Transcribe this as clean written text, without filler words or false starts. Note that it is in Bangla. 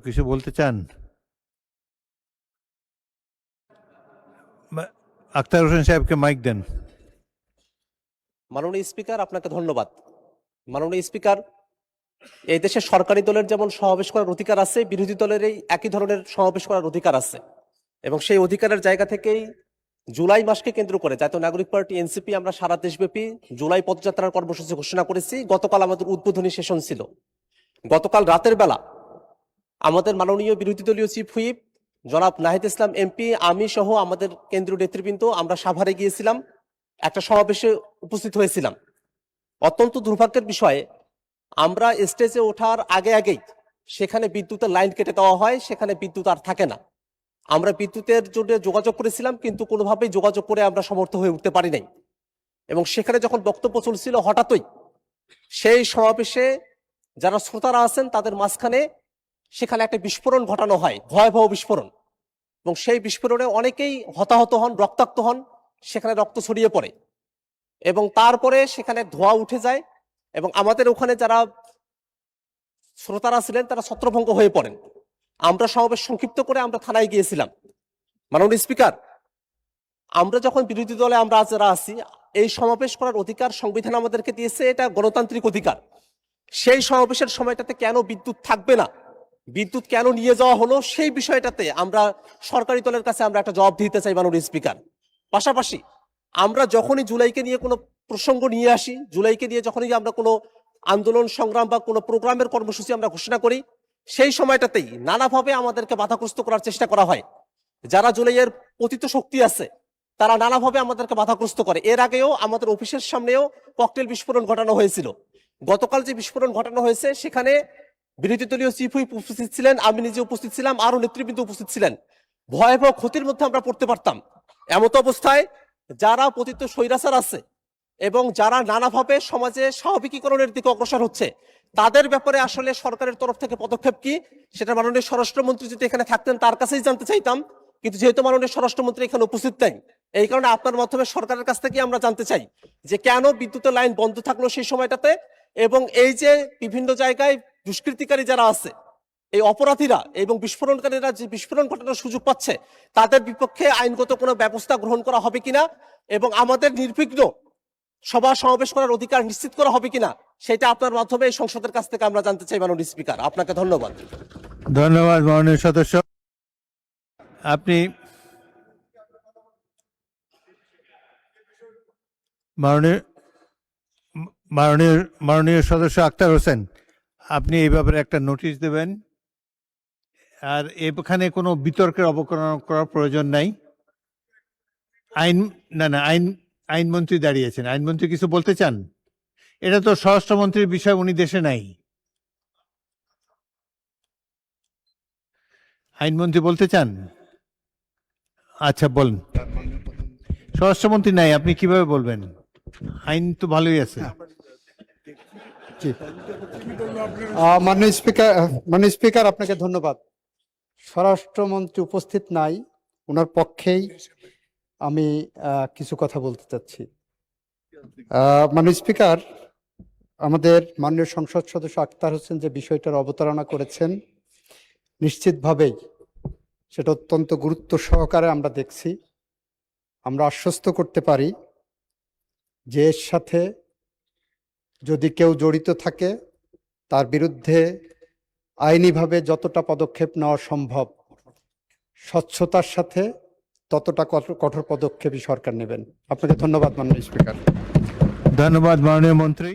কিছু বলতে চান? আখতার হোসেন সাহেবকে মাইক দেন। মাননীয় স্পিকার, আপনাকে ধন্যবাদ। মাননীয় স্পিকার, এই দেশের সরকারি দলের যেমন সমাবেশ করার অধিকার আছে, বিরোধী দলের এই একই ধরনের সমাবেশ করার অধিকার আছে, এবং সেই অধিকারের জায়গা থেকেই জুলাই মাসকে কেন্দ্র করে জাতীয় নাগরিক পার্টি এনসিপি আমরা সারা দেশব্যাপী জুলাই পদযাত্রার কর্মসূচি ঘোষণা করেছি। গতকাল আমাদের উদ্বোধনী সেশন ছিল। গতকাল রাতের বেলা আমাদের মাননীয় বিরোধী দলীয় চিফ হুইপ জনাব নাহিদ ইসলাম এমপি, আমি সহ আমাদের কেন্দ্রীয় নেতৃবৃন্দ আমরা সাভারে গিয়েছিলাম, একটা সমাবেশে উপস্থিত হয়েছিলাম। অত্যন্ত দুর্ভাগ্যের বিষয়ে আমরা স্টেজে ওঠার আগেই সেখানে বিদ্যুতের লাইন কেটে দেওয়া হয়, সেখানে বিদ্যুৎ আর থাকে না। আমরা বিদ্যুতের জন্য যোগাযোগ করেছিলাম, কিন্তু কোনোভাবেই যোগাযোগ করে আমরা সমর্থ হয়ে উঠতে পারি নাই। এবং সেখানে যখন বক্তব্য চলছিল, হঠাৎই সেই সমাবেশে যারা শ্রোতারা আছেন তাদের মাঝখানে সেখানে একটা বিস্ফোরণ ঘটানো হয়, ভয়াবহ বিস্ফোরণ। এবং সেই বিস্ফোরণে অনেকেই হতাহত হন, রক্তাক্ত হন, সেখানে রক্ত ছড়িয়ে পড়ে এবং তারপরে সেখানে ধোঁয়া উঠে যায় এবং আমাদের ওখানে যারা শ্রোতারা ছিলেন তারা ছত্রভঙ্গ হয়ে পড়েন। আমরা সমাবেশ সংক্ষিপ্ত করে আমরা থানায় গিয়েছিলাম। মাননীয় স্পিকার, আমরা যখন বিরোধী দলে আমরা যারা আছি, এই সমাবেশ করার অধিকার সংবিধান আমাদেরকে দিয়েছে, এটা গণতান্ত্রিক অধিকার। সেই সমাবেশের সময়টাতে কেন বিদ্যুৎ থাকবে না, বিদ্যুৎ কেন নিয়ে যাওয়া হলো, সেই বিষয়টাতে আমরা সরকারি দলের কাছে আমরা একটা জবাব দিতে চাই মাননীয় স্পিকার। পাশাপাশি আমরা যখনই জুলাইকে নিয়ে কোনো প্রসঙ্গ নিয়ে আসি, জুলাইকে নিয়ে যখনই আমরা কোনো আন্দোলন সংগ্রাম বা কোনো প্রোগ্রামের কর্মসূচি আমরা ঘোষণা করি, সেই সময়টাতেই নানাভাবে আমাদেরকে বাধাগ্রস্ত করার চেষ্টা করা হয়। যারা জুলাইয়ের পতিত শক্তি আছে তারা নানাভাবে আমাদেরকে বাধাগ্রস্ত করে। এর আগেও আমাদের অফিসের সামনেও ককটেল বিস্ফোরণ ঘটানো হয়েছিল। গতকাল যে বিস্ফোরণ ঘটানো হয়েছে সেখানে বিরোধী দলীয় চিফ হুইপ উপস্থিত ছিলেন, আমি নিজে উপস্থিত ছিলাম, আরো নেতৃবৃন্দ উপস্থিত ছিলেন। ভয়াবহ ক্ষতির মধ্যে আমরা পড়তে পারতাম। এমত অবস্থায় যারা পতিত স্বৈরাচার আছে এবং যারা নানাভাবে সমাজে স্বাভাবিকীকরণের দিকে অগ্রসর হচ্ছে, তাদের ব্যাপারে আসলে সরকারের তরফ থেকে পদক্ষেপ কি, সেটা মাননীয় স্বরাষ্ট্রমন্ত্রী যদি এখানে থাকতেন তার কাছেই জানতে চাইতাম। কিন্তু যেহেতু মাননীয় স্বরাষ্ট্রমন্ত্রী এখানে উপস্থিত নেই, এই কারণে আপনার মাধ্যমে সরকারের কাছ থেকে আমরা জানতে চাই যে কেন বিদ্যুতের লাইন বন্ধ থাকলো সেই সময়টাতে, এবং এই যে বিভিন্ন জায়গায় দুষ্কৃতিকারী যারা আছে, এই অপরাধীরা এবং বিস্ফোরণকারীরা যে বিস্ফোরণ ঘটানোর সুযোগ পাচ্ছে, তাদের বিপক্ষে আইনগত কোনো ব্যবস্থা গ্রহণ করা হবে কিনা এবং আমাদের নির্বিঘ্ন সভা সমাবেশ করার অধিকার নিশ্চিত করা হবে কিনা, সেটা আপনার মাধ্যমে এই সংসদের কাছ থেকে আমরা জানতে চাই মাননীয় স্পিকার। আপনাকে ধন্যবাদ। ধন্যবাদ মাননীয় সদস্য। আপনি মাননীয় মাননীয় মাননীয় সদস্য আখতার হোসেন, আপনি এই ব্যাপারে একটা নোটিশ দেবেন। আর এখানে কোনো বিতর্কের অবকলন করার প্রয়োজন নাই। আইনমন্ত্রী দাঁড়িয়েছেন, আইনমন্ত্রী কিছু বলতে চান? এটা তো স্বরাষ্ট্রমন্ত্রীর বিষয়, উনি দেশে নাই। আইনমন্ত্রী বলতে চান? আচ্ছা বলুন। স্বরাষ্ট্রমন্ত্রী নাই, আপনি কিভাবে বলবেন? আইন তো ভালোই আছে। মাননীয় স্পিকার, আপনাকে ধন্যবাদ। স্বরাষ্ট্রমন্ত্রী উপস্থিত নাই, ওনার পক্ষেই আমি কিছু কথা বলতে চাচ্ছি। মাননীয় স্পিকার, আমাদের মাননীয় সংসদ সদস্য আখতার হোসেন যে বিষয়টার অবতারণা করেছেন, নিশ্চিতভাবেই সেটা অত্যন্ত গুরুত্ব সহকারে আমরা দেখছি। আমরা আশ্বস্ত করতে পারি যে এর সাথে যদি কেউ জড়িত থাকে তার বিরুদ্ধে আইনিভাবে যতটা পদক্ষেপ নেওয়া সম্ভব, স্বচ্ছতার সাথে ততটা কঠোর পদক্ষেপই সরকার নেবেন। আপনাকে ধন্যবাদ মাননীয় স্পিকার। ধন্যবাদ মাননীয় মন্ত্রী।